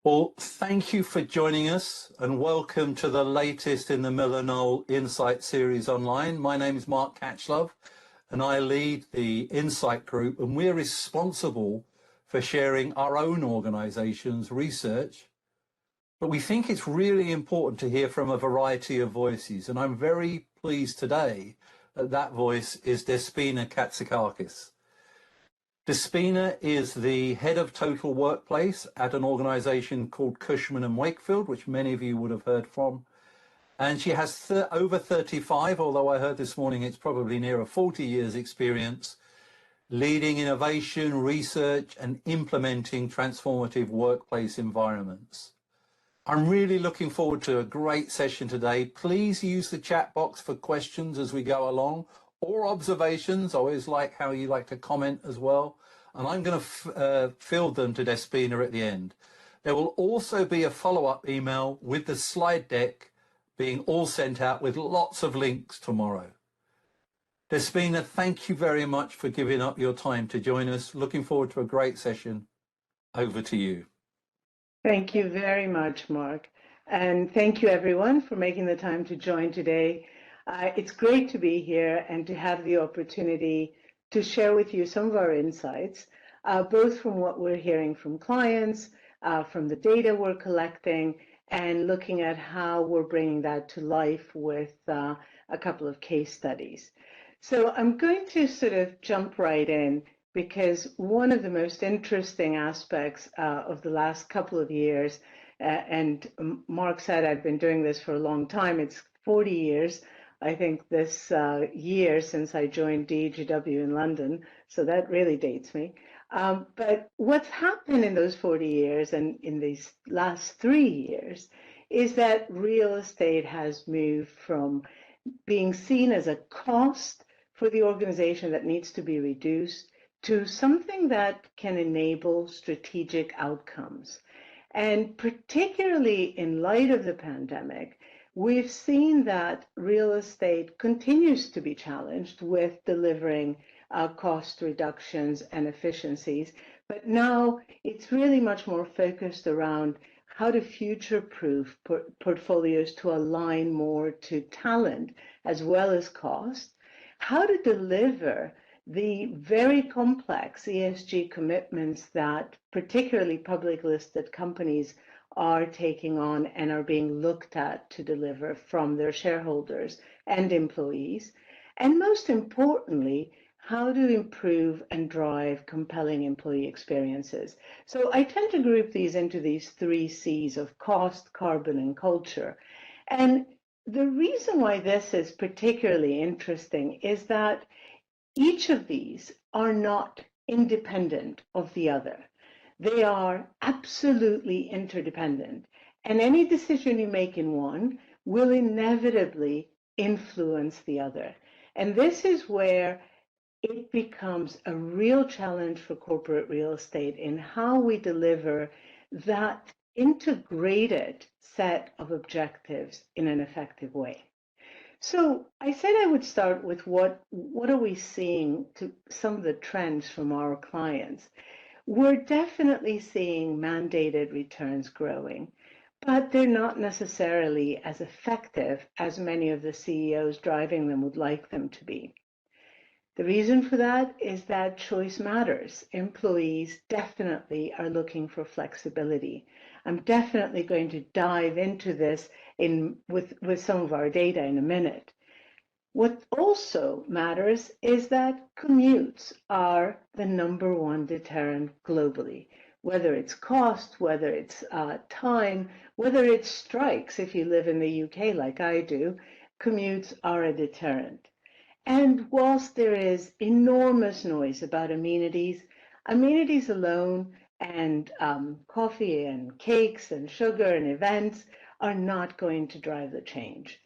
Well, thank you for joining us and welcome to the latest in the Miller Knoll Insight series online. My name is Mark Catchlove and I lead the Insight Group, and we're responsible for sharing our own organisation's research. But we think it's really important to hear from a variety of voices, and I'm very pleased today that voice is Despina Katsikakis. Despina is the head of Total Workplace at an organisation called Cushman and Wakefield, which many of you would have heard from. And she has over 35, although I heard this morning it's probably nearer 40 years experience, leading innovation, research and implementing transformative workplace environments. I'm really looking forward to a great session today. Please use the chat box for questions as we go along, or observations. I always like how you like to comment as well. And I'm going to field them to Despina at the end. There will also be a follow-up email with the slide deck being all sent out with lots of links tomorrow. Despina, thank you very much for giving up your time to join us. Looking forward to a great session. Over to you. Thank you very much, Mark. And thank you, everyone, for making the time to join today. It's great to be here and to have the opportunity to share with you some of our insights, both from what we're hearing from clients, from the data we're collecting, and looking at how we're bringing that to life with a couple of case studies. So I'm going to sort of jump right in, because one of the most interesting aspects of the last couple of years, and Mark said I've been doing this for a long time, it's 40 years, I think, this year since I joined DGW in London, so that really dates me. But what's happened in those 40 years and in these last 3 years is that real estate has moved from being seen as a cost for the organization that needs to be reduced to something that can enable strategic outcomes. And particularly in light of the pandemic, we've seen that real estate continues to be challenged with delivering cost reductions and efficiencies, but now it's really much more focused around how to future-proof portfolios to align more to talent as well as cost, how to deliver the very complex ESG commitments that particularly public listed companies are taking on and are being looked at to deliver from their shareholders and employees, and most importantly, how to improve and drive compelling employee experiences. So I tend to group these into these 3 C's of cost, carbon, and culture. And the reason why this is particularly interesting is that each of these are not independent of the other. They are absolutely interdependent, and any decision you make in one will inevitably influence the other. And this is where it becomes a real challenge for corporate real estate in how we deliver that integrated set of objectives in an effective way. So I said I would start with what are we seeing to some of the trends from our clients. We're definitely seeing mandated returns growing, but they're not necessarily as effective as many of the CEOs driving them would like them to be. The reason for that is that choice matters. Employees definitely are looking for flexibility. I'm definitely going to dive into this with some of our data in a minute. What also matters is that commutes are the #1 deterrent globally, whether it's cost, whether it's time, whether it's strikes. If you live in the UK like I do, commutes are a deterrent. And whilst there is enormous noise about amenities alone and coffee and cakes and sugar and events are not going to drive the change.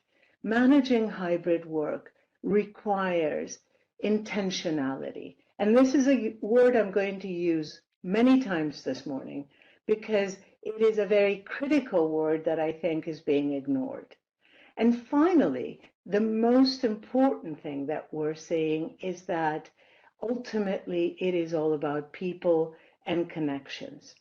Managing hybrid work requires intentionality. And this is a word I'm going to use many times this morning because it is a very critical word that I think is being ignored. And finally, the most important thing that we're seeing is that ultimately it is all about people and connections.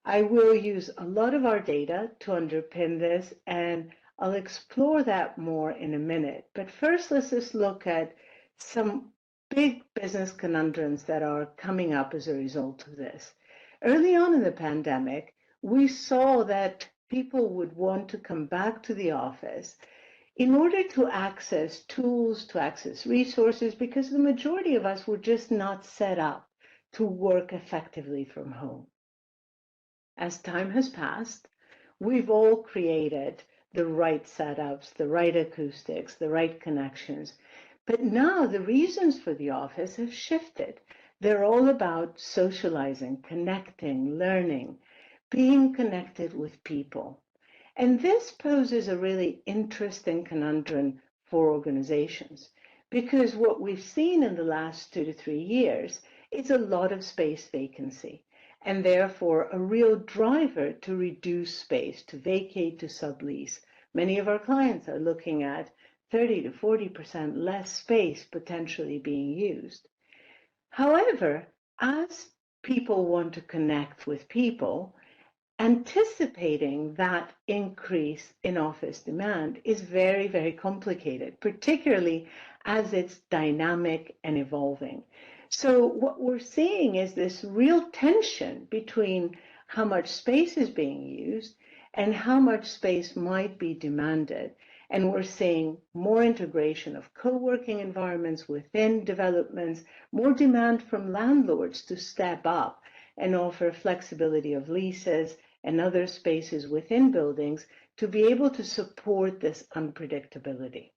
I will use a lot of our data to underpin this, and I'll explore that more in a minute. But first, let's just look at some big business conundrums that are coming up as a result of this. Early on in the pandemic, we saw that people would want to come back to the office in order to access tools, to access resources, because the majority of us were just not set up to work effectively from home. As time has passed, we've all created the right setups, the right acoustics, the right connections. But now the reasons for the office have shifted. They're all about socializing, connecting, learning, being connected with people. And this poses a really interesting conundrum for organizations, because what we've seen in the last 2 to 3 years is a lot of space vacancy, and therefore a real driver to reduce space, to vacate, to sublease. Many of our clients are looking at 30 to 40% less space potentially being used. However, as people want to connect with people, anticipating that increase in office demand is very, very complicated, particularly as it's dynamic and evolving. So what we're seeing is this real tension between how much space is being used and how much space might be demanded. And we're seeing more integration of co-working environments within developments, more demand from landlords to step up and offer flexibility of leases and other spaces within buildings to be able to support this unpredictability.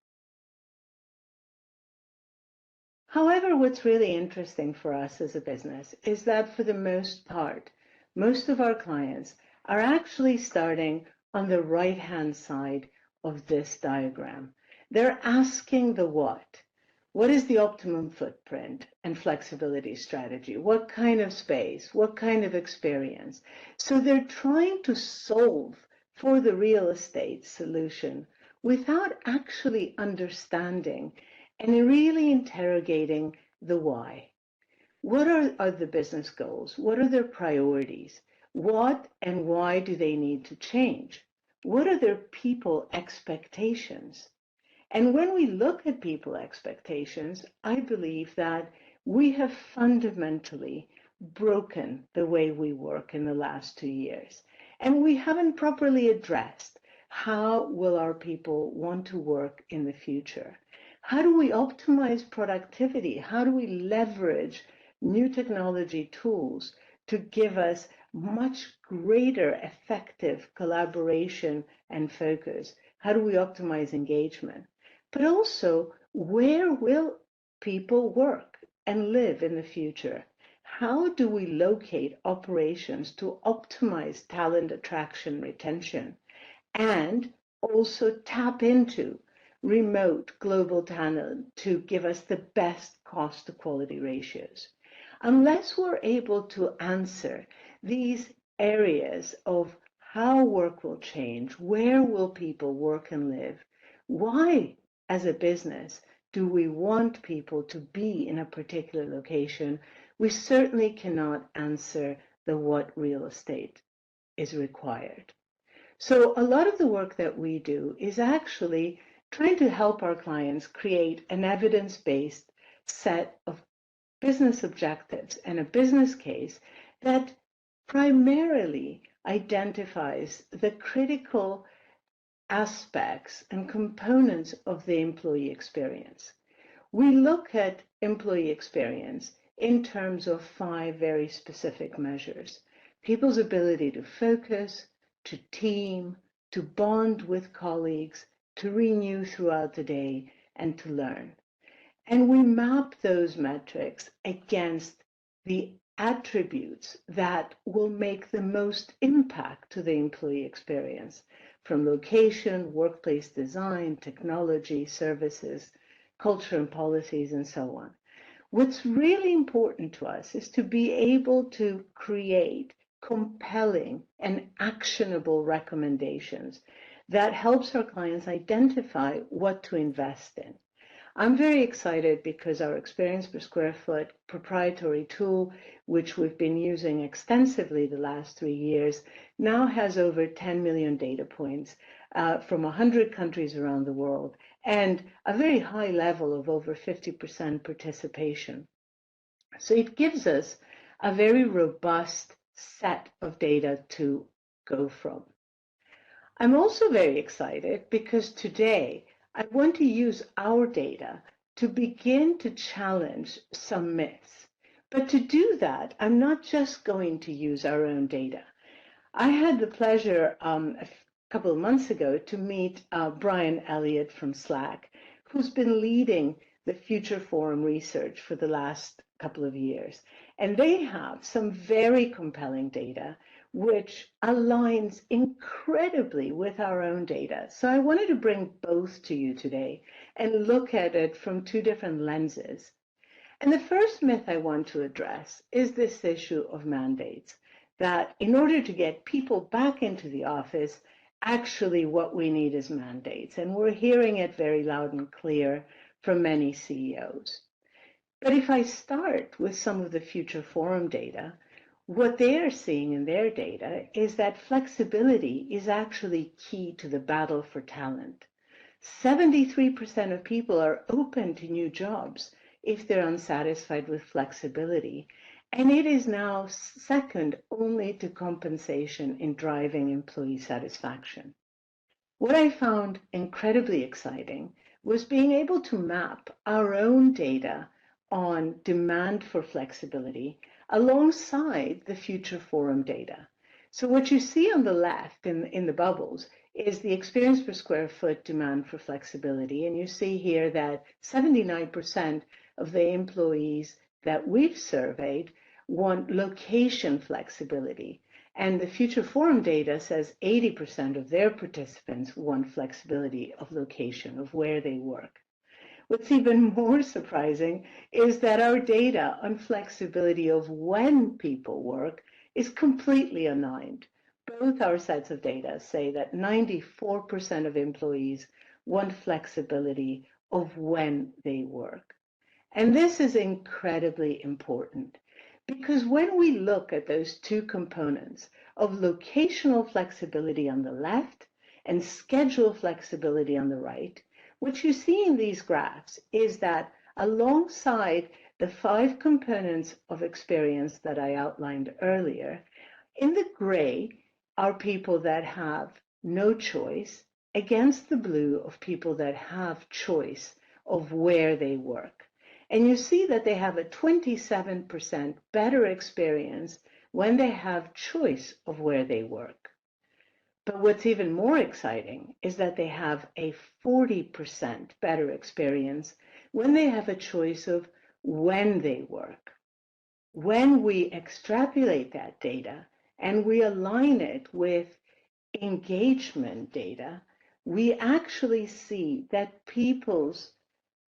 However, what's really interesting for us as a business is that for the most part, most of our clients are actually starting on the right-hand side of this diagram. They're asking the what. What is the optimum footprint and flexibility strategy? What kind of space? What kind of experience? So they're trying to solve for the real estate solution without actually understanding and really interrogating the why. What are the business goals? What are their priorities? What and why do they need to change? What are their people expectations? And when we look at people expectations, I believe that we have fundamentally broken the way we work in the last 2 years. And we haven't properly addressed how will our people want to work in the future. How do we optimize productivity? How do we leverage new technology tools to give us much greater effective collaboration and focus? How do we optimize engagement? But also, where will people work and live in the future? How do we locate operations to optimize talent attraction, retention, and also tap into remote global talent to give us the best cost to quality ratios? Unless we're able to answer these areas of how work will change, where will people work and live, why as a business do we want people to be in a particular location, we certainly cannot answer the what real estate is required. So a lot of the work that we do is actually trying to help our clients create an evidence-based set of business objectives and a business case that primarily identifies the critical aspects and components of the employee experience. We look at employee experience in terms of 5 very specific measures: people's ability to focus, to team, to bond with colleagues, to renew throughout the day, and to learn. And we map those metrics against the attributes that will make the most impact to the employee experience, from location, workplace design, technology, services, culture and policies, and so on. What's really important to us is to be able to create compelling and actionable recommendations that helps our clients identify what to invest in. I'm very excited because our experience per square foot proprietary tool, which we've been using extensively the last 3 years, now has over 10 million data points from 100 countries around the world and a very high level of over 50% participation. So it gives us a very robust set of data to go from. I'm also very excited because today I want to use our data to begin to challenge some myths. But to do that, I'm not just going to use our own data. I had the pleasure a couple of months ago to meet Brian Elliott from Slack, who's been leading the Future Forum research for the last couple of years. And they have some very compelling data which aligns incredibly with our own data. So I wanted to bring both to you today and look at it from two different lenses. And the first myth I want to address is this issue of mandates, that in order to get people back into the office, actually what we need is mandates. And we're hearing it very loud and clear from many CEOs. But if I start with some of the Future Forum data, what they are seeing in their data is that flexibility is actually key to the battle for talent. 73% of people are open to new jobs if they're unsatisfied with flexibility, and it is now second only to compensation in driving employee satisfaction. What I found incredibly exciting was being able to map our own data on demand for flexibility alongside the Future Forum data. So what you see on the left in the bubbles is the experience per square foot demand for flexibility. And you see here that 79% of the employees that we've surveyed want location flexibility. And the Future Forum data says 80% of their participants want flexibility of location, of where they work. What's even more surprising is that our data on flexibility of when people work is completely aligned. Both our sets of data say that 94% of employees want flexibility of when they work. And this is incredibly important because when we look at those two components of locational flexibility on the left and schedule flexibility on the right, what you see in these graphs is that alongside the 5 components of experience that I outlined earlier, in the gray are people that have no choice against the blue of people that have choice of where they work. And you see that they have a 27% better experience when they have choice of where they work. But what's even more exciting is that they have a 40% better experience when they have a choice of when they work. When we extrapolate that data and we align it with engagement data, we actually see that people's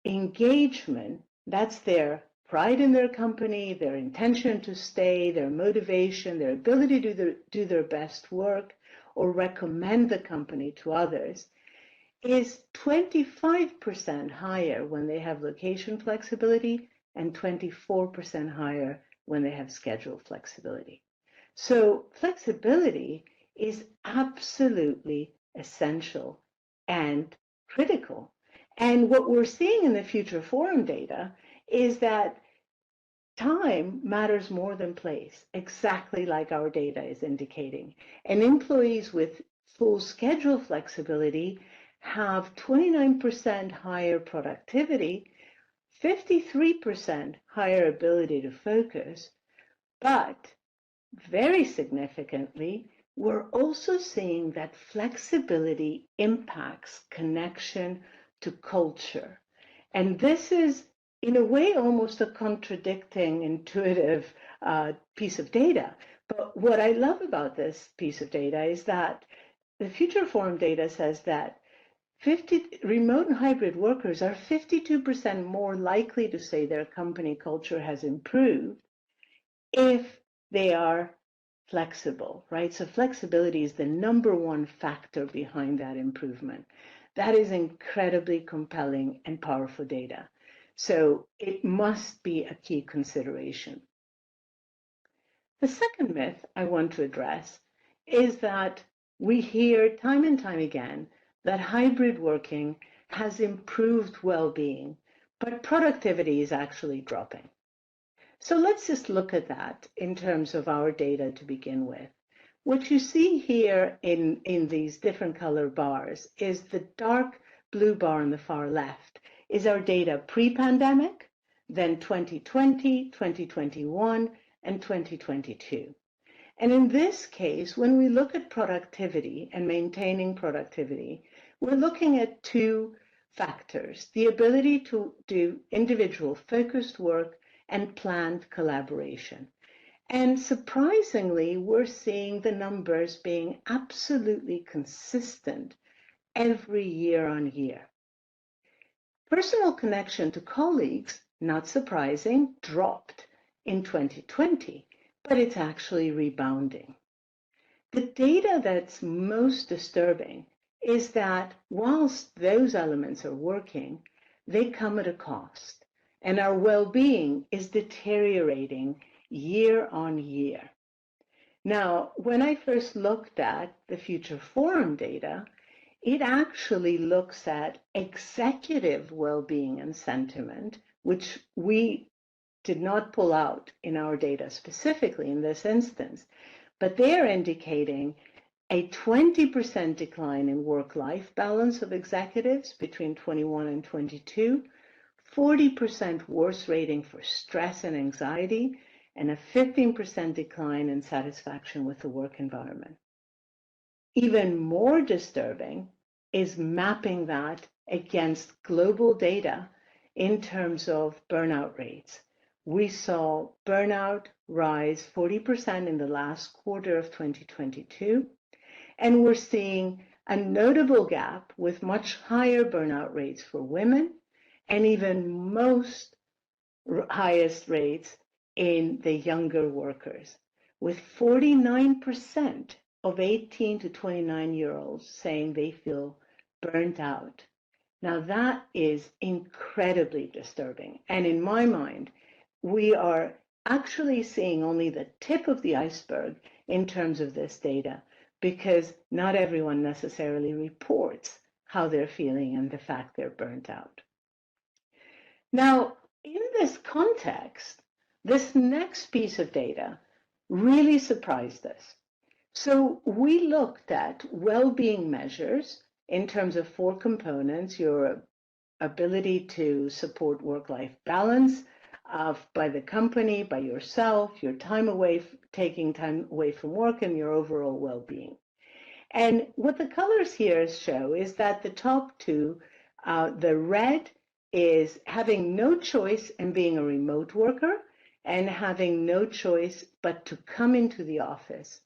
engagement, that's their pride in their company, their intention to stay, their motivation, their ability to do their best work, or recommend the company to others, is 25% higher when they have location flexibility and 24% higher when they have schedule flexibility. So flexibility is absolutely essential and critical. And what we're seeing in the Future Forum data is that time matters more than place, exactly like our data is indicating. And employees with full schedule flexibility have 29% higher productivity, 53% higher ability to focus, but very significantly, we're also seeing that flexibility impacts connection to culture. And this is, in a way, almost a contradicting, intuitive piece of data. But what I love about this piece of data is that the Future Forum data says that remote and hybrid workers are 52% more likely to say their company culture has improved if they are flexible, right? So flexibility is the number one factor behind that improvement. that is incredibly compelling and powerful data. So it must be a key consideration. The second myth I want to address is that we hear time and time again that hybrid working has improved well-being, but productivity is actually dropping. So let's just look at that in terms of our data to begin with. What you see here in these different color bars is the dark blue bar on the far left is our data pre-pandemic, then 2020, 2021, and 2022. And in this case, when we look at productivity and maintaining productivity, we're looking at two factors: the ability to do individual focused work and planned collaboration. And surprisingly, we're seeing the numbers being absolutely consistent every year on year. Personal connection to colleagues, not surprising, dropped in 2020, but it's actually rebounding. The data that's most disturbing is that whilst those elements are working, they come at a cost, and our well-being is deteriorating year on year. Now, when I first looked at the Future Forum data, it actually looks at executive well-being and sentiment, which we did not pull out in our data specifically in this instance, but they're indicating a 20% decline in work-life balance of executives between 21 and 22, 40% worse rating for stress and anxiety, and a 15% decline in satisfaction with the work environment. Even more disturbing is mapping that against global data in terms of burnout rates. We saw burnout rise 40% in the last quarter of 2022, and we're seeing a notable gap with much higher burnout rates for women and even most highest rates in the younger workers, with 49% of 18 to 29-year-olds saying they feel burnt out. Now that is incredibly disturbing. And in my mind, we are actually seeing only the tip of the iceberg in terms of this data, because not everyone necessarily reports how they're feeling and the fact they're burnt out. Now, in this context, this next piece of data really surprised us. So we looked at well-being measures in terms of 4 components: your ability to support work-life balance by the company, by yourself, your time away, taking time away from work, and your overall well-being. And what the colors here show is that the top 2, the red is having no choice and being a remote worker, and having no choice but to come into the office.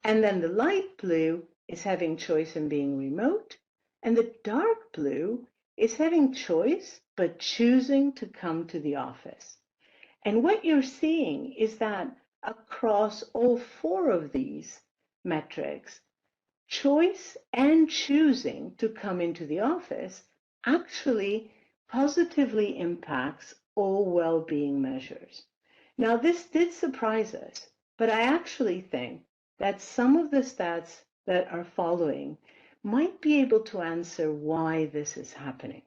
And then the light blue is having choice and being remote, and the dark blue is having choice but choosing to come to the office. And what you're seeing is that across all 4 of these metrics, choice and choosing to come into the office actually positively impacts all well-being measures. Now, this did surprise us, but I actually think that some of the stats that are following might be able to answer why this is happening.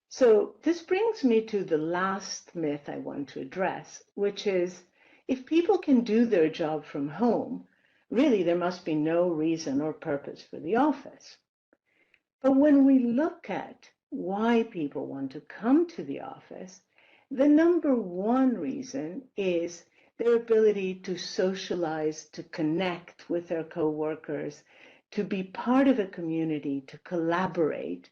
So this brings me to the last myth I want to address, which is if people can do their job from home, really there must be no reason or purpose for the office. But when we look at why people want to come to the office, the number 1 reason is their ability to socialize, to connect with their coworkers, to be part of a community, to collaborate.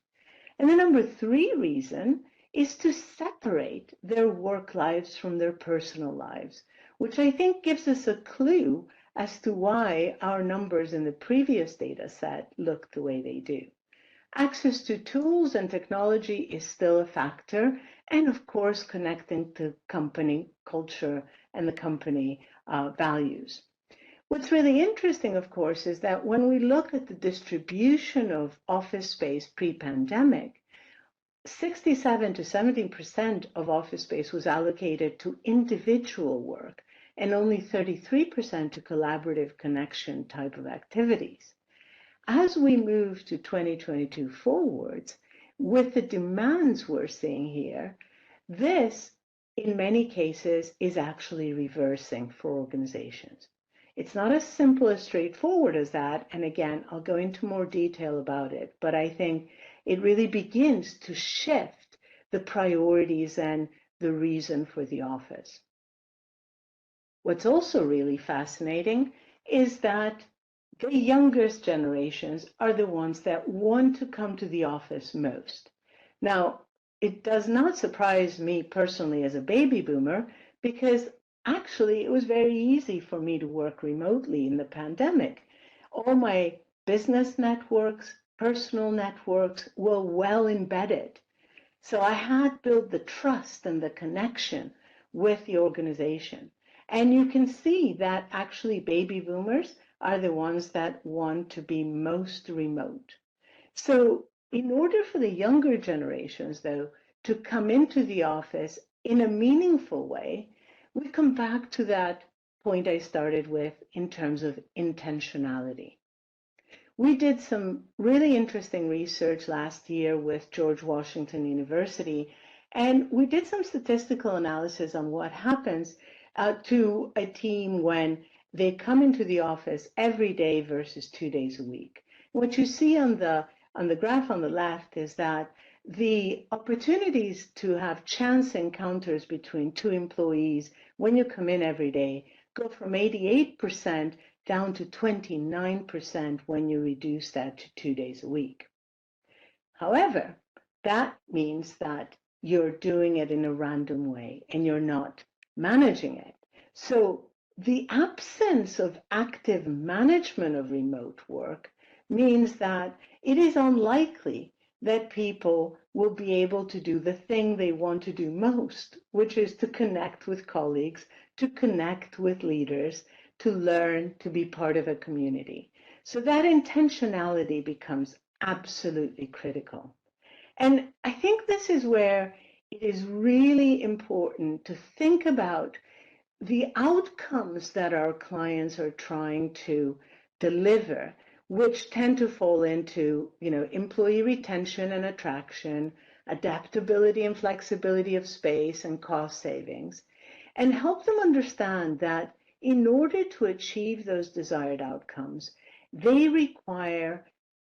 And the number 3 reason is to separate their work lives from their personal lives, which I think gives us a clue as to why our numbers in the previous data set look the way they do. Access to tools and technology is still a factor, and of course, connecting to company culture and the company values. What's really interesting, of course, is that when we look at the distribution of office space pre-pandemic, 67 to 70% of office space was allocated to individual work and only 33% to collaborative connection type of activities. As we move to 2022 forwards, with the demands we're seeing here, this, in many cases, is actually reversing for organizations. It's not as simple as straightforward as that, and again, I'll go into more detail about it, but I think it really begins to shift the priorities and the reason for the office. What's also really fascinating is that the youngest generations are the ones that want to come to the office most. Now, it does not surprise me personally as a baby boomer because actually it was very easy for me to work remotely in the pandemic. All my business networks, personal networks were well embedded. So I had built the trust and the connection with the organization. And you can see that actually baby boomers are the ones that want to be most remote. So in order for the younger generations, though, to come into the office in a meaningful way, we come back to that point I started with in terms of intentionality. We did some really interesting research last year with George Washington University, and we did some statistical analysis on what happens to a team when they come into the office every day versus 2 days a week. What you see on the graph on the left is that the opportunities to have chance encounters between two employees when you come in every day go from 88% down to 29% when you reduce that to 2 days a week. However, that means that you're doing it in a random way and you're not managing it. So the absence of active management of remote work means that it is unlikely that people will be able to do the thing they want to do most, which is to connect with colleagues, to connect with leaders, to learn, to be part of a community. So that intentionality becomes absolutely critical. And I think this is where it is really important to think about the outcomes that our clients are trying to deliver, which tend to fall into, employee retention and attraction, adaptability and flexibility of space, and cost savings, and help them understand that in order to achieve those desired outcomes, they require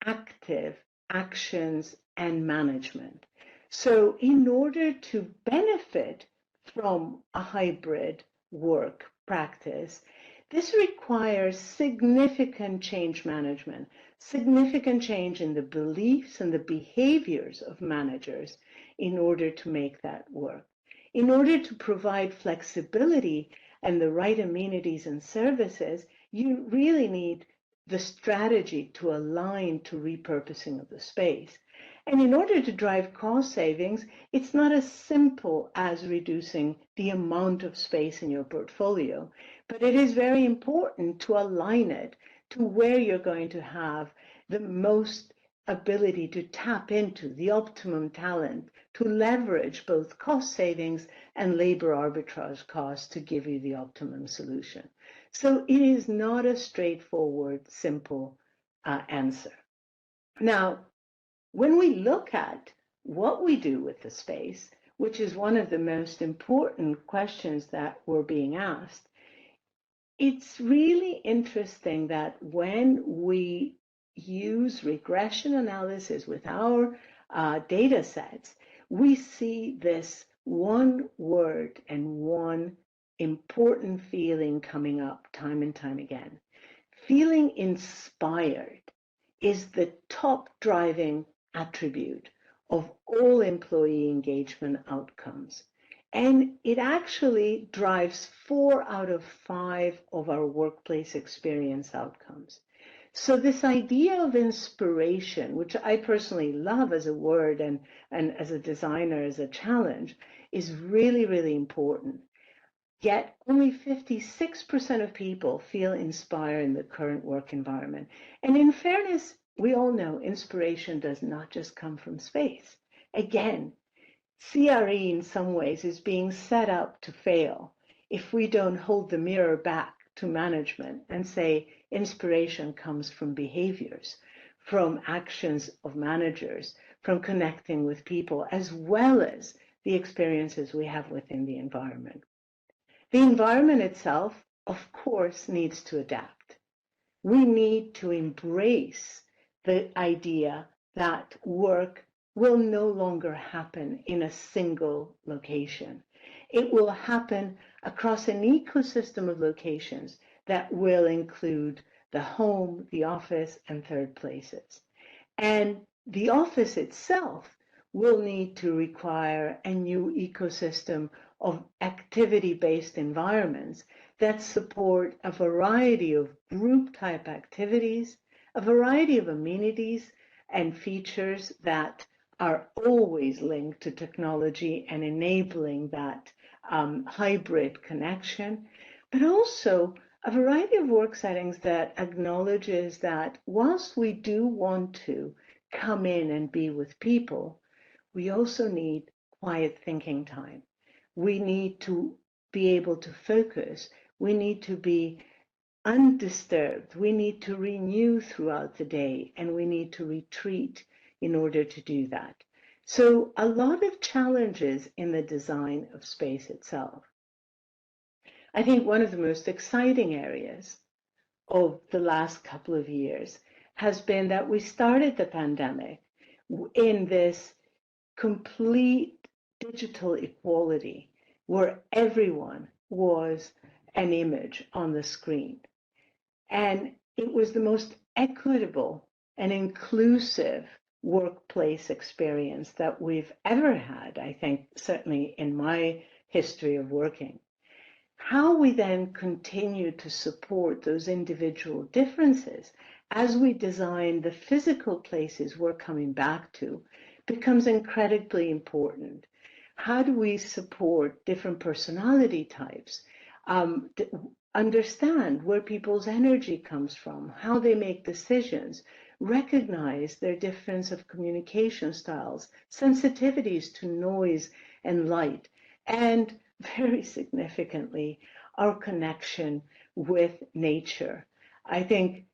active actions and management. So in order to benefit from a hybrid work practice, this requires significant change management, significant change in the beliefs and the behaviors of managers in order to make that work. In order to provide flexibility and the right amenities and services, you really need the strategy to align to repurposing of the space. And in order to drive cost savings, it's not as simple as reducing the amount of space in your portfolio, but it is very important to align it to where you're going to have the most ability to tap into the optimum talent, to leverage both cost savings and labor arbitrage costs to give you the optimum solution. So it is not a straightforward, simple answer. Now, when we look at what we do with the space, which is one of the most important questions that we're being asked, it's really interesting that when we use regression analysis with our data sets, we see this one word and one important feeling coming up time and time again. Feeling inspired is the top driving attribute of all employee engagement outcomes. And it actually drives 4 out of 5 of our workplace experience outcomes. So this idea of inspiration, which I personally love as a word and as a designer as a challenge, is really, really important. Yet only 56% of people feel inspired in the current work environment. And in fairness, we all know inspiration does not just come from space. Again, CRE in some ways is being set up to fail if we don't hold the mirror back to management and say inspiration comes from behaviors, from actions of managers, from connecting with people, as well as the experiences we have within the environment. The environment itself, of course, needs to adapt. We need to embrace the idea that work will no longer happen in a single location. It will happen across an ecosystem of locations that will include the home, the office, and third places. And the office itself will need to require a new ecosystem of activity-based environments that support a variety of group-type activities, a variety of amenities and features that are always linked to technology and enabling that hybrid connection, but also a variety of work settings that acknowledges that whilst we do want to come in and be with people, we also need quiet thinking time. We need to be able to focus. We need to be undisturbed. We need to renew throughout the day, and we need to retreat in order to do that. So a lot of challenges in the design of space itself. I think one of the most exciting areas of the last couple of years has been that we started the pandemic in this complete digital equality where everyone was an image on the screen. And it was the most equitable and inclusive workplace experience that we've ever had, I think, certainly in my history of working. How we then continue to support those individual differences as we design the physical places we're coming back to becomes incredibly important. How do we support different personality types? Understand where people's energy comes from, how they make decisions, recognize their difference of communication styles, sensitivities to noise and light, and very significantly, our connection with nature. I think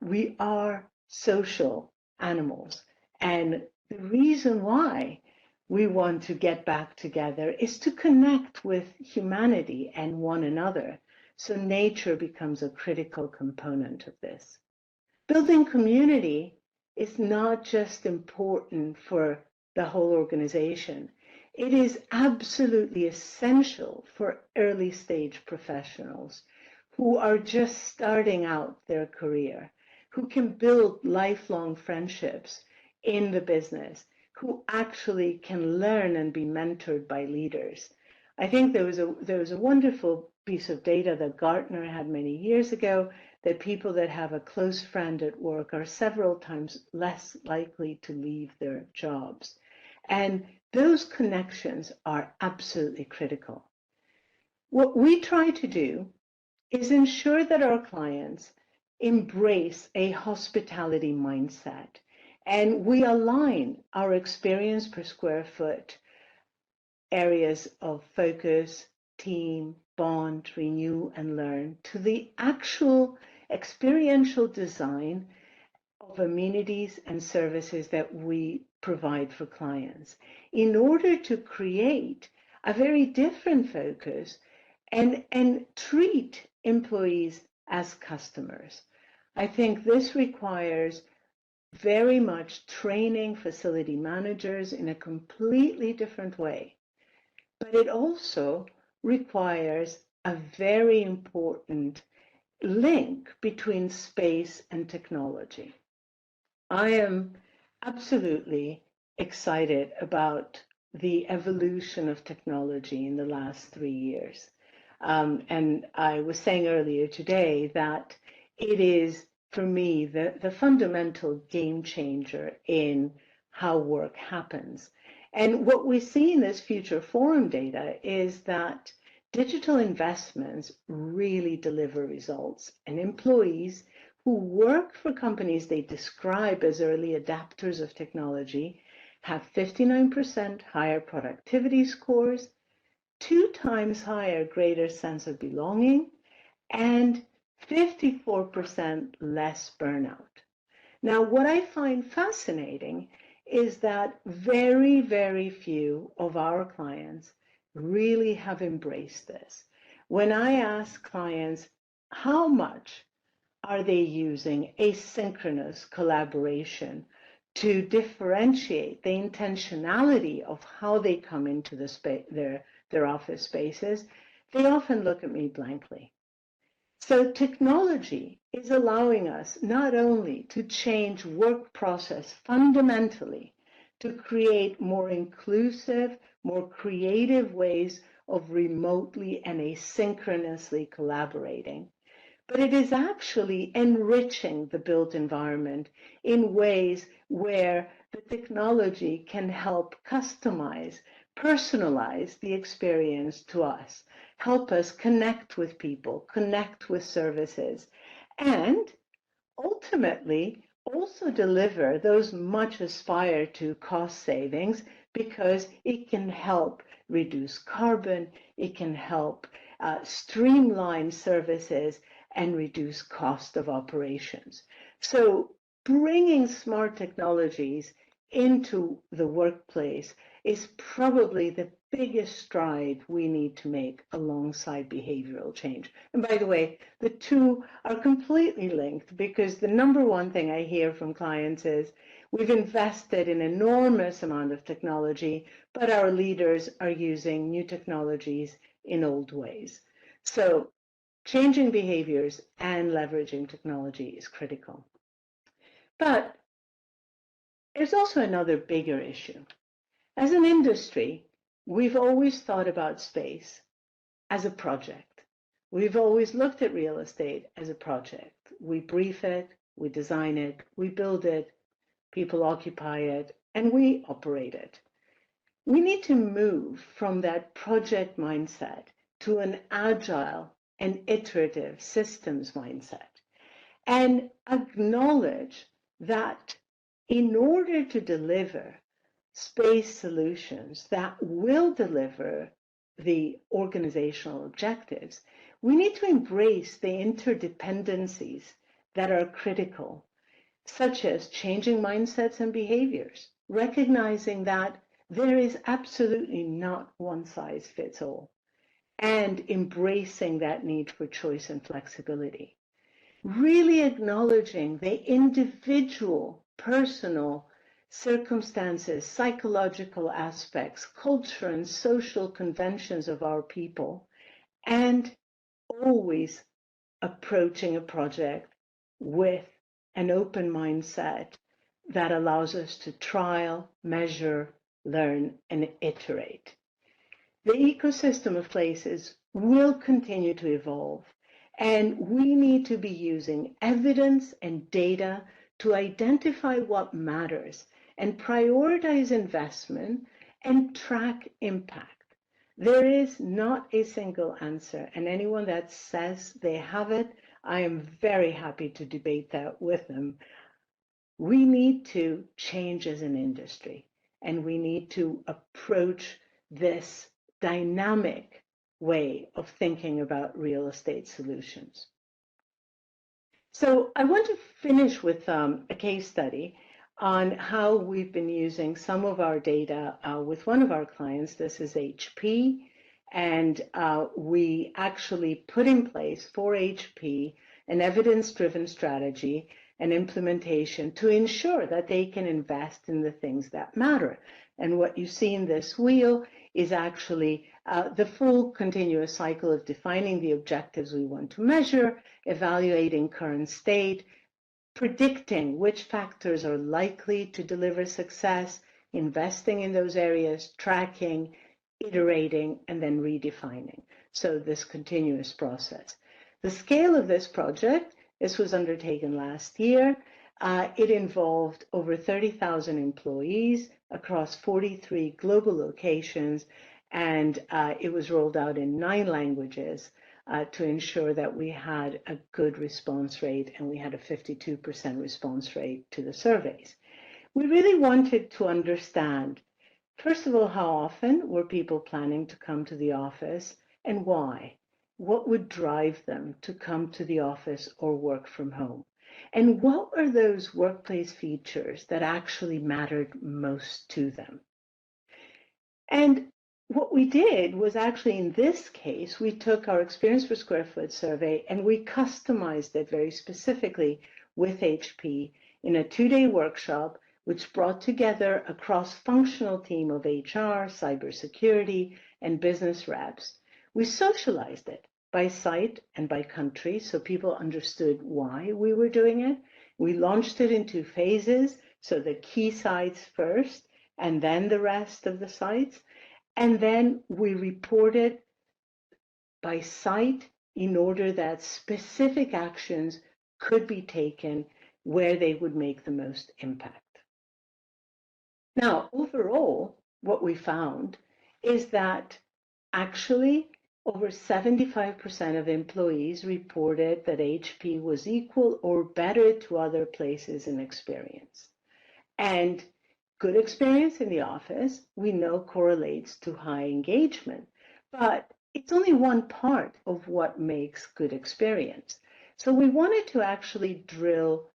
we are social animals, and the reason why we want to get back together is to connect with humanity and one another. So nature becomes a critical component of this. Building community is not just important for the whole organization. It is absolutely essential for early stage professionals who are just starting out their career, who can build lifelong friendships in the business, who actually can learn and be mentored by leaders. I think there was a wonderful piece of data that Gartner had many years ago that people that have a close friend at work are several times less likely to leave their jobs. And those connections are absolutely critical. What we try to do is ensure that our clients embrace a hospitality mindset, and we align our experience per square foot areas of focus, team, bond, renew, and learn to the actual experiential design of amenities and services that we provide for clients in order to create a very different focus and treat employees as customers. I think this requires very much training facility managers in a completely different way. But it also requires a very important link between space and technology. I am absolutely excited about the evolution of technology in the last 3 years. And I was saying earlier today that it is, for me, the fundamental game changer in how work happens. And what we see in this future forum data is that digital investments really deliver results, and employees who work for companies they describe as early adapters of technology have 59% higher productivity scores, 2 times higher greater sense of belonging, and 54% less burnout. Now, what I find fascinating is that very, very few of our clients really have embraced this. When I ask clients, how much are they using asynchronous collaboration to differentiate the intentionality of how they come into their office spaces, they often look at me blankly. So technology is allowing us not only to change work process fundamentally, to create more inclusive, more creative ways of remotely and asynchronously collaborating, but it is actually enriching the built environment in ways where the technology can help customize, personalize the experience to us, help us connect with people, connect with services, and ultimately also deliver those much aspired to cost savings because it can help reduce carbon, it can help streamline services and reduce cost of operations. So bringing smart technologies into the workplace is probably the biggest stride we need to make alongside behavioral change. And by the way, the two are completely linked because the number one thing I hear from clients is we've invested an enormous amount of technology, but our leaders are using new technologies in old ways. So changing behaviors and leveraging technology is critical. But there's also another bigger issue. As an industry, we've always thought about space as a project. We've always looked at real estate as a project. We brief it, we design it, we build it, people occupy it, and we operate it. We need to move from that project mindset to an agile and iterative systems mindset and acknowledge that in order to deliver space solutions that will deliver the organizational objectives, we need to embrace the interdependencies that are critical, such as changing mindsets and behaviors, recognizing that there is absolutely not one size fits all, and embracing that need for choice and flexibility. Really acknowledging the individual, personal circumstances, psychological aspects, culture and social conventions of our people, and always approaching a project with an open mindset that allows us to trial, measure, learn, and iterate. The ecosystem of places will continue to evolve, and we need to be using evidence and data to identify what matters and prioritize investment and track impact. There is not a single answer, and anyone that says they have it, I am very happy to debate that with them. We need to change as an industry, and we need to approach this dynamic way of thinking about real estate solutions. So I want to finish with a case study on how we've been using some of our data with one of our clients. This is HP, and we actually put in place for HP an evidence-driven strategy and implementation to ensure that they can invest in the things that matter. And what you see in this wheel is actually the full continuous cycle of defining the objectives we want to measure, evaluating current state, predicting which factors are likely to deliver success, investing in those areas, tracking, iterating, and then redefining. So this continuous process. The scale of this project, this was undertaken last year. It involved over 30,000 employees across 43 global locations, and it was rolled out in 9 languages to ensure that we had a good response rate, and we had a 52% response rate to the surveys. We really wanted to understand, first of all, how often were people planning to come to the office and why? What would drive them to come to the office or work from home? And what were those workplace features that actually mattered most to them? And what we did was actually, in this case, we took our experience per square foot survey and we customized it very specifically with HP in a 2-day workshop, which brought together a cross-functional team of HR, cybersecurity, and business reps. We socialized it by site and by country so people understood why we were doing it. We launched it in 2 phases, so the key sites first, and then the rest of the sites. And then we reported by site in order that specific actions could be taken where they would make the most impact. Now, overall, what we found is that actually over 75% of employees reported that HP was equal or better to other places in experience. And good experience in the office, we know, correlates to high engagement, but it's only one part of what makes good experience. So we wanted to actually drill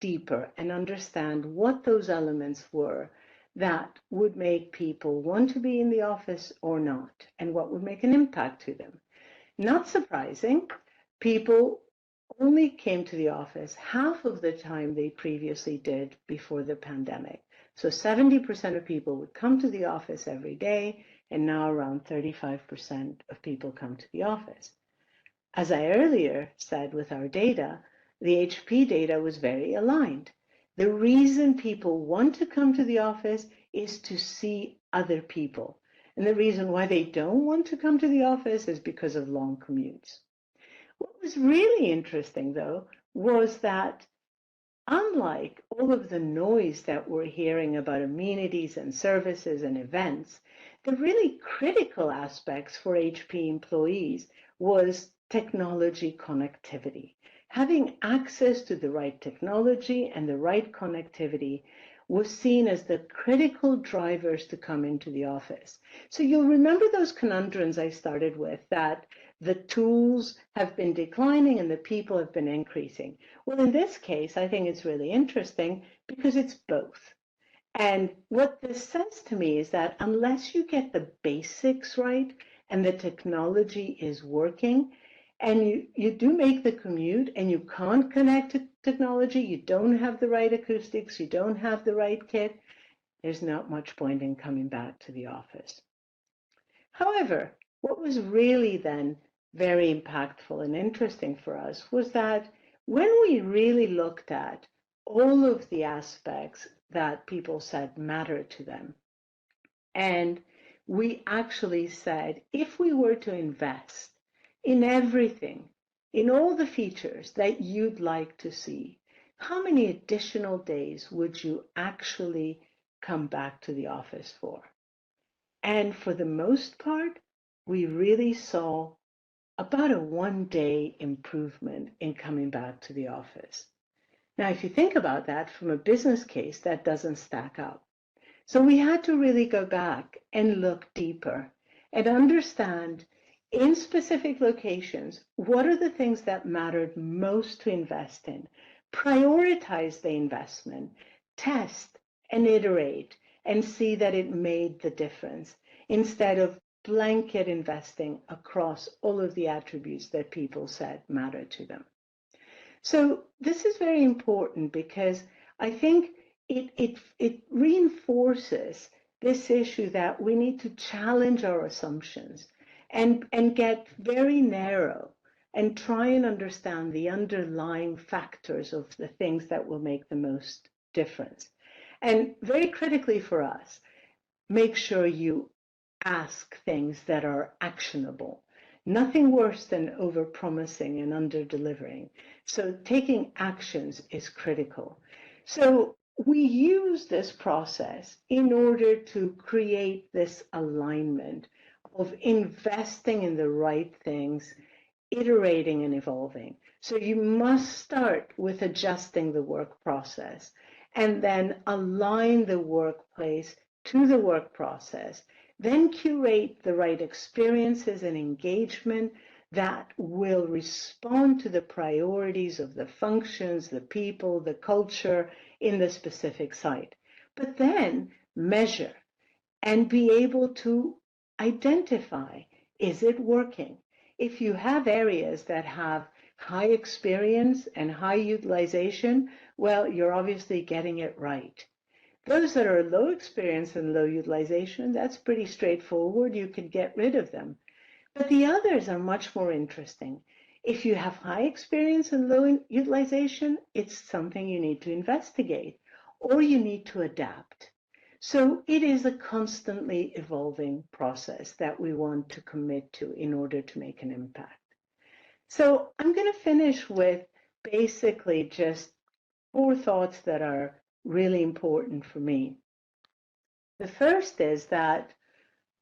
deeper and understand what those elements were that would make people want to be in the office or not, and what would make an impact to them. Not surprising, people only came to the office half of the time they previously did before the pandemic. So 70% of people would come to the office every day, and now around 35% of people come to the office. As I earlier said with our data, the HP data was very aligned. The reason people want to come to the office is to see other people. And the reason why they don't want to come to the office is because of long commutes. What was really interesting, though, was that unlike all of the noise that we're hearing about amenities and services and events, the really critical aspects for HP employees was technology connectivity. Having access to the right technology and the right connectivity was seen as the critical drivers to come into the office. So you'll remember those conundrums I started with, that the tools have been declining and the people have been increasing. Well, in this case, I think it's really interesting because it's both. And what this says to me is that unless you get the basics right and the technology is working, and you do make the commute and you can't connect to technology, you don't have the right acoustics, you don't have the right kit, there's not much point in coming back to the office. However, what was really then very impactful and interesting for us was that when we really looked at all of the aspects that people said matter to them, and we actually said, if we were to invest in everything, in all the features that you'd like to see, how many additional days would you actually come back to the office for? And for the most part, we really saw about a 1-day improvement in coming back to the office. Now, if you think about that from a business case, that doesn't stack up. So we had to really go back and look deeper and understand in specific locations, what are the things that mattered most to invest in? Prioritize the investment, test and iterate, and see that it made the difference instead of blanket investing across all of the attributes that people said matter to them. So this is very important because I think it reinforces this issue that we need to challenge our assumptions and get very narrow and try and understand the underlying factors of the things that will make the most difference. And very critically for us, make sure you ask things that are actionable. Nothing worse than over-promising and under-delivering. So taking actions is critical. So we use this process in order to create this alignment of investing in the right things, iterating and evolving. So you must start with adjusting the work process and then align the workplace to the work process. Then curate the right experiences and engagement that will respond to the priorities of the functions, the people, the culture in the specific site. But then measure and be able to identify, is it working? If you have areas that have high experience and high utilization, well, you're obviously getting it right. Those that are low experience and low utilization, that's pretty straightforward. You can get rid of them. But the others are much more interesting. If you have high experience and low utilization, it's something you need to investigate or you need to adapt. So it is a constantly evolving process that we want to commit to in order to make an impact. So I'm going to finish with basically just 4 thoughts that are really important for me. The first is that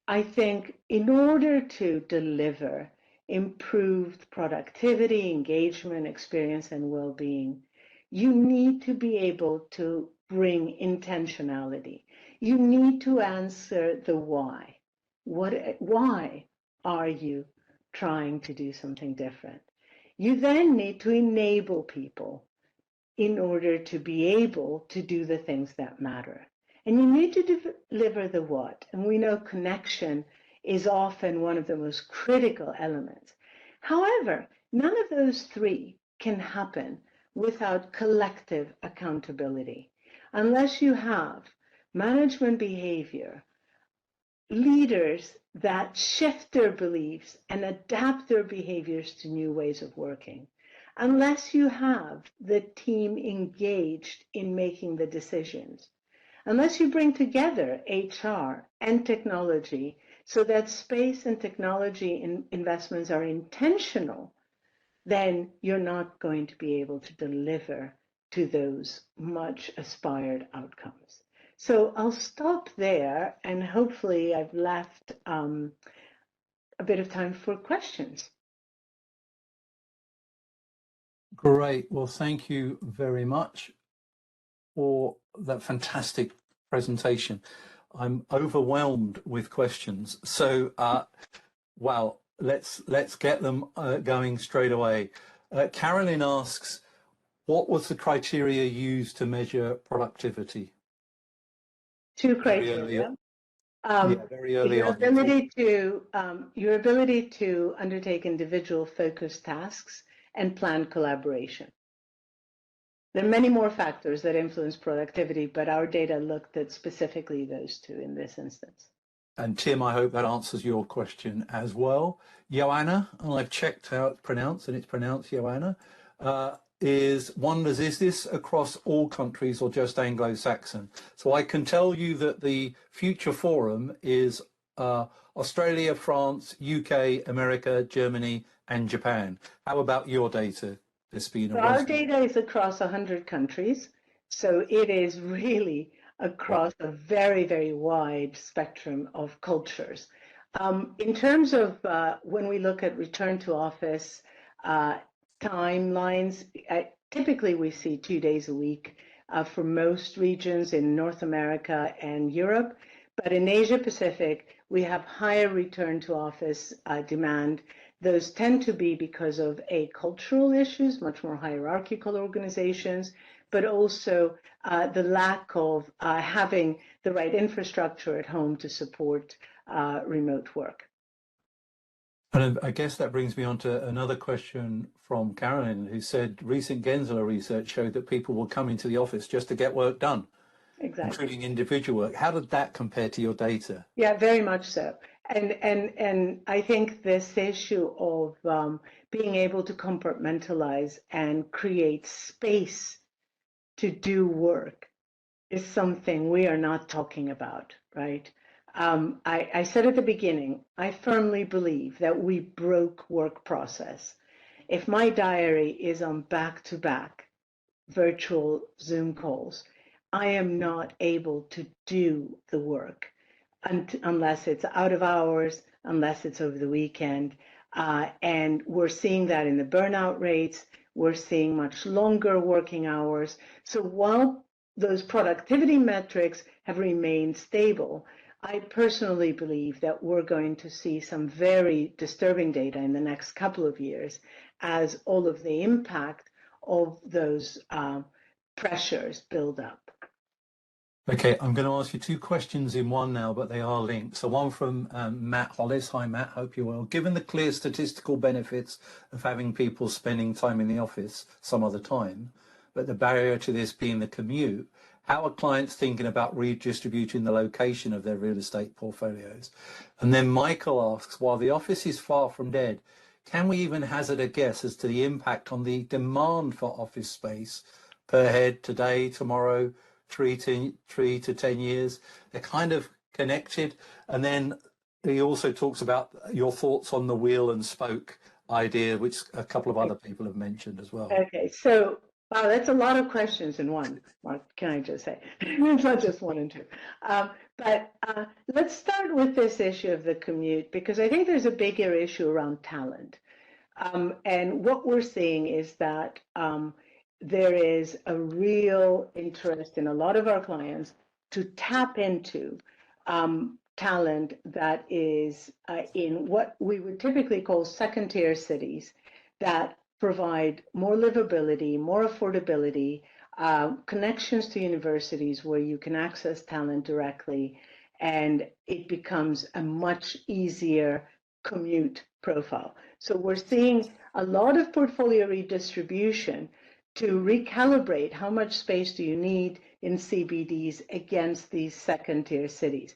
I think in order to deliver improved productivity, engagement, experience, and well-being, you need to be able to bring intentionality. You need to answer the why. Why are you trying to do something different? You then need to enable people in order to be able to do the things that matter. And you need to deliver the what. And we know connection is often one of the most critical elements. However, none of those 3 can happen without collective accountability. Unless you have management behavior, leaders that shift their beliefs and adapt their behaviors to new ways of working, unless you have the team engaged in making the decisions, unless you bring together HR and technology so that space and technology investments are intentional, then you're not going to be able to deliver to those much aspired outcomes. So I'll stop there, and hopefully I've left a bit of time for questions. Great. Well, thank you very much for that fantastic presentation. I'm overwhelmed with questions. So, wow, let's get them going straight away. Carolyn asks, what was the criteria used to measure productivity? 2 criteria. Very early Your on. ability to undertake individual focused tasks and plan collaboration. There are many more factors that influence productivity, but our data looked at specifically those 2 in this instance. And Tim, I hope that answers your question as well. Joanna, and I've checked how it's pronounced, and it's pronounced Joanna, wonders, is this across all countries or just Anglo-Saxon? So I can tell you that the Future Forum is Australia, France, UK, America, Germany, and Japan. How about your data, Despina? So our data is across 100 countries, so it is really across a very, very wide spectrum of cultures. In terms of when we look at return to office timelines, typically we see 2 days a week for most regions in North America and Europe, but in Asia Pacific, we have higher return to office demand. Those tend to be because of cultural issues, much more hierarchical organizations, but also the lack of having the right infrastructure at home to support remote work. And I guess that brings me on to another question from Carolyn, who said recent Gensler research showed that people will come into the office just to get work done, including individual work. How did that compare to your data? Yeah, very much so. And I think this issue of being able to compartmentalize and create space to do work is something we are not talking about, right? I said at the beginning, I firmly believe that we broke work process. If my diary is on back-to-back virtual Zoom calls, I am not able to do the work unless it's out of hours, unless it's over the weekend. And we're seeing that in the burnout rates. We're seeing much longer working hours. So while those productivity metrics have remained stable, I personally believe that we're going to see some very disturbing data in the next couple of years as all of the impact of those pressures build up. Okay, I'm going to ask you two questions in one now, but they are linked. So one from Matt Hollis. Hi, Matt. Hope you're well. Given the clear statistical benefits of having people spending time in the office some other time, but the barrier to this being the commute, how are clients thinking about redistributing the location of their real estate portfolios? And then Michael asks, while the office is far from dead, can we even hazard a guess as to the impact on the demand for office space per head today, tomorrow, 3 to 10 years? They're kind of connected. And then he also talks about your thoughts on the wheel and spoke idea, which a couple of other people have mentioned as well. Okay, so wow, that's a lot of questions in one, Mark, can I just say? It's not just one and two. But let's start with this issue of the commute, because I think there's a bigger issue around talent. And what we're seeing is that there is a real interest in a lot of our clients to tap into talent that is in what we would typically call second-tier cities that provide more livability, more affordability, connections to universities where you can access talent directly, and it becomes a much easier commute profile. So we're seeing a lot of portfolio redistribution to recalibrate how much space do you need in CBDs against these second-tier cities.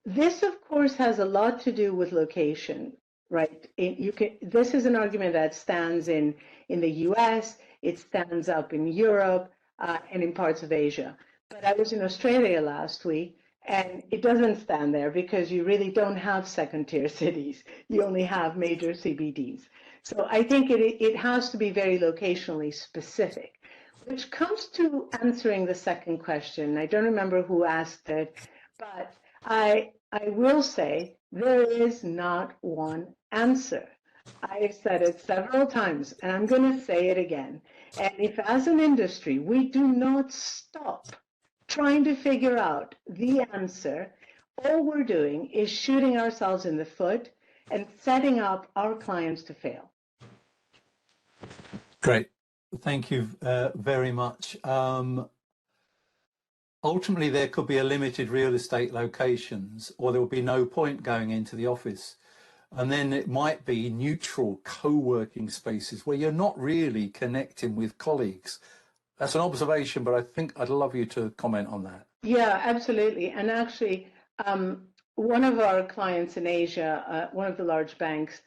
This, of course, has a lot to do with location, right? This is an argument that stands in the US, it stands up in Europe, and in parts of Asia. But I was in Australia last week, and it doesn't stand there because you really don't have second-tier cities. You only have major CBDs. So I think it has to be very locationally specific, which comes to answering the second question. I don't remember who asked it, but I will say there is not one answer. I've said it several times, and I'm going to say it again. And if as an industry, we do not stop trying to figure out the answer, all we're doing is shooting ourselves in the foot and setting up our clients to fail. Great. Thank you very much. Ultimately, there could be a limited real estate locations, or there will be no point going into the office. And then it might be neutral co-working spaces where you're not really connecting with colleagues. That's an observation, but I think I'd love you to comment on that. Yeah, absolutely. And actually, one of our clients in Asia, one of the large banks,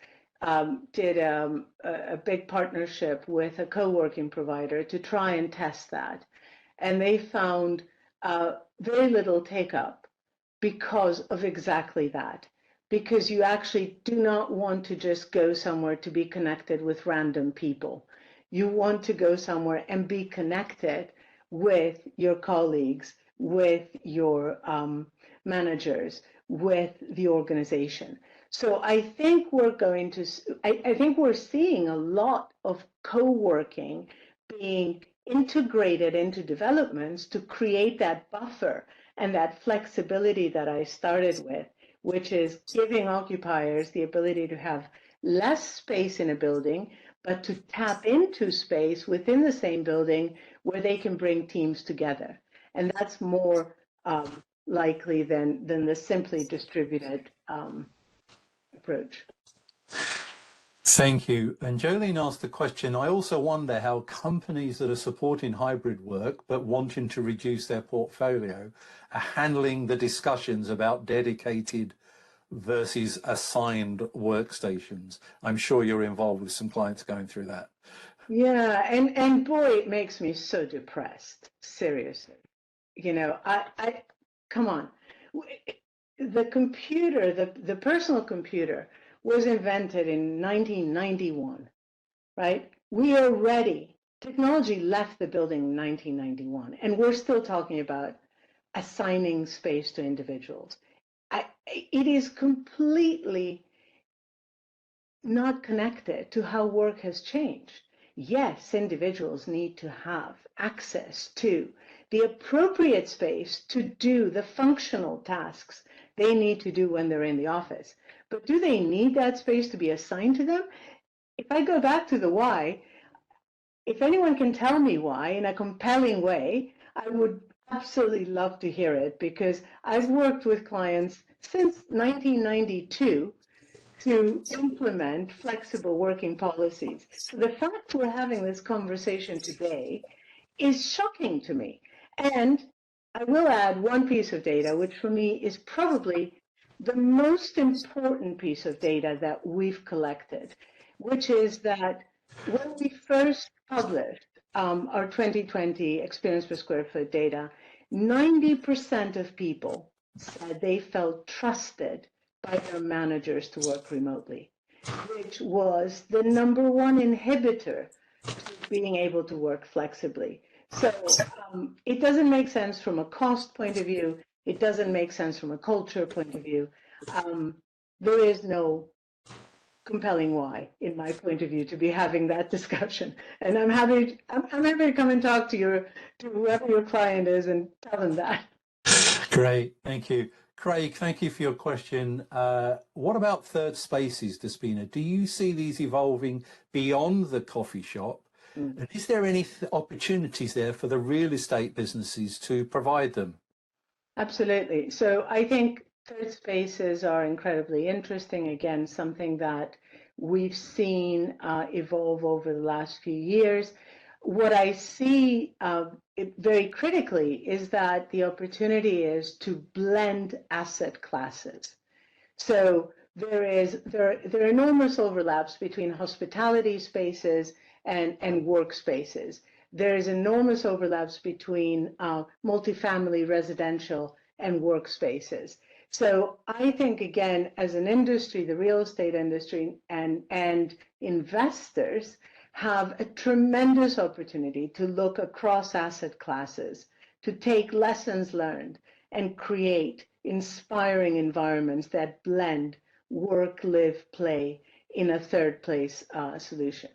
did a big partnership with a co-working provider to try and test that. And they found very little take-up because of exactly that. Because you actually do not want to just go somewhere to be connected with random people. You want to go somewhere and be connected with your colleagues, with your managers, with the organization. So I think we're going to, I think we're seeing a lot of co-working being integrated into developments to create that buffer and that flexibility that I started with, which is giving occupiers the ability to have less space in a building, but to tap into space within the same building where they can bring teams together. And that's more likely than the simply distributed approach. Thank you. And Jolene asked the question, I also wonder how companies that are supporting hybrid work but wanting to reduce their portfolio are handling the discussions about dedicated versus assigned workstations. I'm sure you're involved with some clients going through that. Yeah, and boy, it makes me so depressed, seriously. You know, I come on. The computer, the personal computer was invented in 1991, right? We are ready. Technology left the building in 1991, and we're still talking about assigning space to individuals. It is completely not connected to how work has changed. Yes, individuals need to have access to the appropriate space to do the functional tasks they need to do when they're in the office. But do they need that space to be assigned to them? If I go back to the why, if anyone can tell me why in a compelling way, I would absolutely love to hear it, because I've worked with clients since 1992 to implement flexible working policies. So the fact we're having this conversation today is shocking to me. And I will add one piece of data, which for me is probably the most important piece of data that we've collected, which is that when we first published our 2020 experience per square foot data, 90% of people said they felt trusted by their managers to work remotely, which was the number one inhibitor to being able to work flexibly. So it doesn't make sense from a cost point of view. It doesn't make sense from a culture point of view. There is no compelling why, in my point of view, to be having that discussion. And I'm happy to come and talk to whoever your client is and tell them that. Great, thank you. Craig, thank you for your question. What about third spaces, Despina? Do you see these evolving beyond the coffee shop? And is there any opportunities there for the real estate businesses to provide them? Absolutely. So I think third spaces are incredibly interesting. Again, something that we've seen evolve over the last few years. What I see very critically is that the opportunity is to blend asset classes. So there are enormous overlaps between hospitality spaces and workspaces. There's enormous overlaps between multifamily residential and workspaces. So I think, again, as an industry, the real estate industry and investors have a tremendous opportunity to look across asset classes, to take lessons learned and create inspiring environments that blend work, live, play in a third place solution.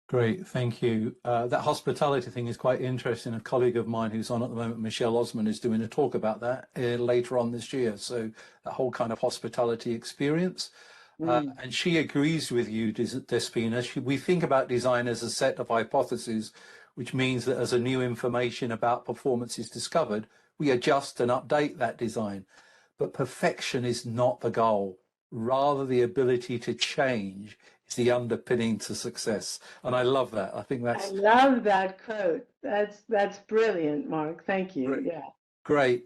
Great, thank you. That hospitality thing is quite interesting. A colleague of mine who's on at the moment, Michelle Osman, is doing a talk about that later on this year. So that whole kind of hospitality experience. And she agrees with you, Despina. We think about design as a set of hypotheses, which means that as a new information about performance is discovered, we adjust and update that design. But perfection is not the goal. Rather, the ability to change is the underpinning to success. And I love that. I think that's... I love that quote. That's brilliant, Mark. Thank you. Great. Yeah. Great.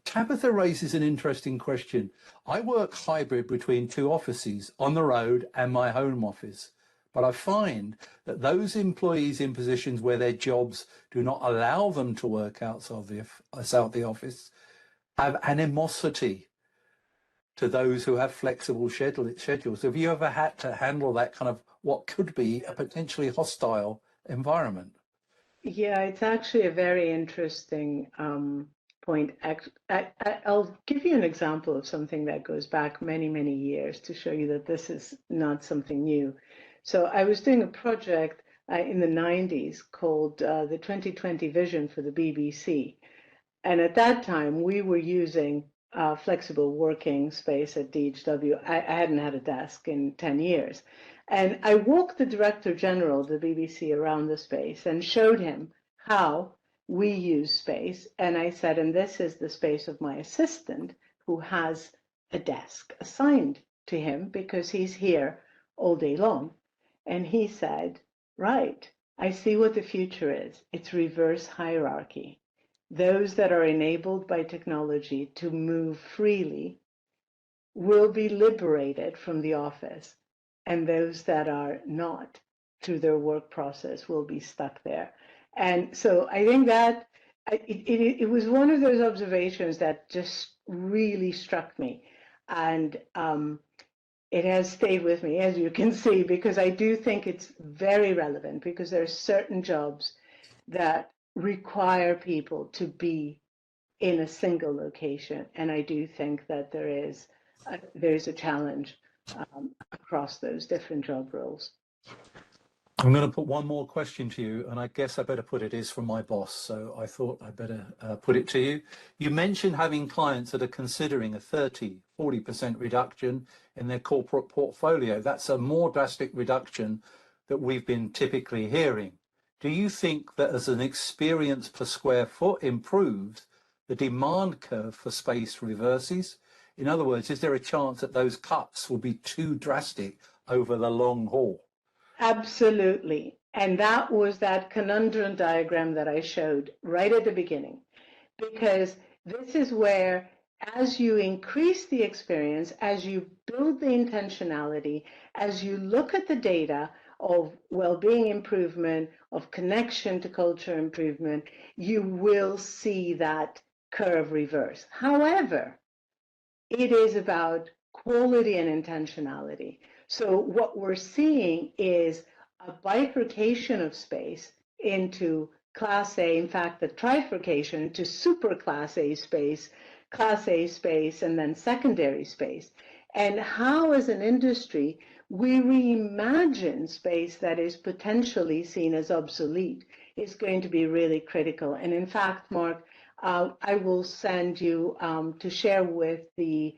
Tabitha raises an interesting question. I work hybrid between two offices, on the road and my home office. But I find that those employees in positions where their jobs do not allow them to work outside the office have animosity to those who have flexible schedules. Have you ever had to handle that kind of what could be a potentially hostile environment? Yeah, it's actually a very interesting point. I'll give you an example of something that goes back many, many years to show you that this is not something new. So I was doing a project in the 90s called the 2020 Vision for the BBC. And at that time, we were using flexible working space at DHW. I hadn't had a desk in 10 years. And I walked the Director General of the BBC around the space and showed him how we use space. And I said, and this is the space of my assistant who has a desk assigned to him because he's here all day long. And he said, right, I see what the future is. It's reverse hierarchy. Those that are enabled by technology to move freely will be liberated from the office, and those that are not, through their work process, will be stuck there. And so I think that it was one of those observations that just really struck me. And it has stayed with me, as you can see, because I do think it's very relevant, because there are certain jobs that require people to be in a single location. And I do think that there is a challenge across those different job roles. I'm going to put one more question to you, and I guess I better put it is from my boss, so I thought I better put it to you. You mentioned having clients that are considering a 30–40% reduction in their corporate portfolio. That's a more drastic reduction that we've been typically hearing. Do you think that as an experience per square foot improves, the demand curve for space reverses? In other words, is there a chance that those cuts will be too drastic over the long haul? Absolutely. And that was that conundrum diagram that I showed right at the beginning, because this is where, as you increase the experience, as you build the intentionality, as you look at the data of well-being improvement, of connection to culture improvement, you will see that curve reverse. However, it is about quality and intentionality. So what we're seeing is a bifurcation of space into Class A, in fact, the trifurcation to super Class A space, and then secondary space. And how, as an industry, we reimagine space that is potentially seen as obsolete is going to be really critical. And in fact, Mark, I will send you to share with the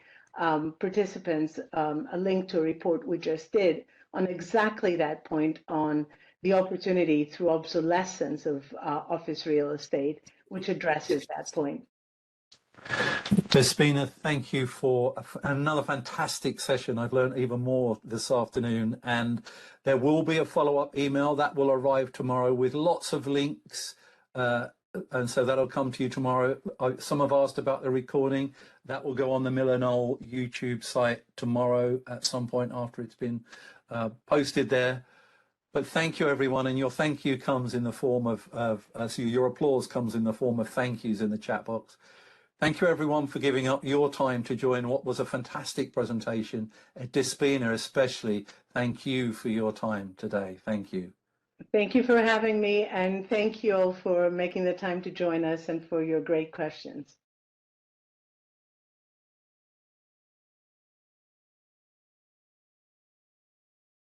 participants a link to a report we just did on exactly that point, on the opportunity through obsolescence of office real estate, which addresses that point. Despina, thank you for another fantastic session. I've learned even more this afternoon, and there will be a follow-up email that will arrive tomorrow with lots of links, and so that'll come to you tomorrow. Some have asked about the recording. That will go on the Miller Knoll YouTube site tomorrow at some point after it's been posted there. But thank you, everyone, and your thank you comes in the form of your applause comes in the form of thank yous in the chat box. Thank you, everyone, for giving up your time to join what was a fantastic presentation. At Despina especially, thank you for your time today. Thank you. Thank you for having me, and thank you all for making the time to join us and for your great questions.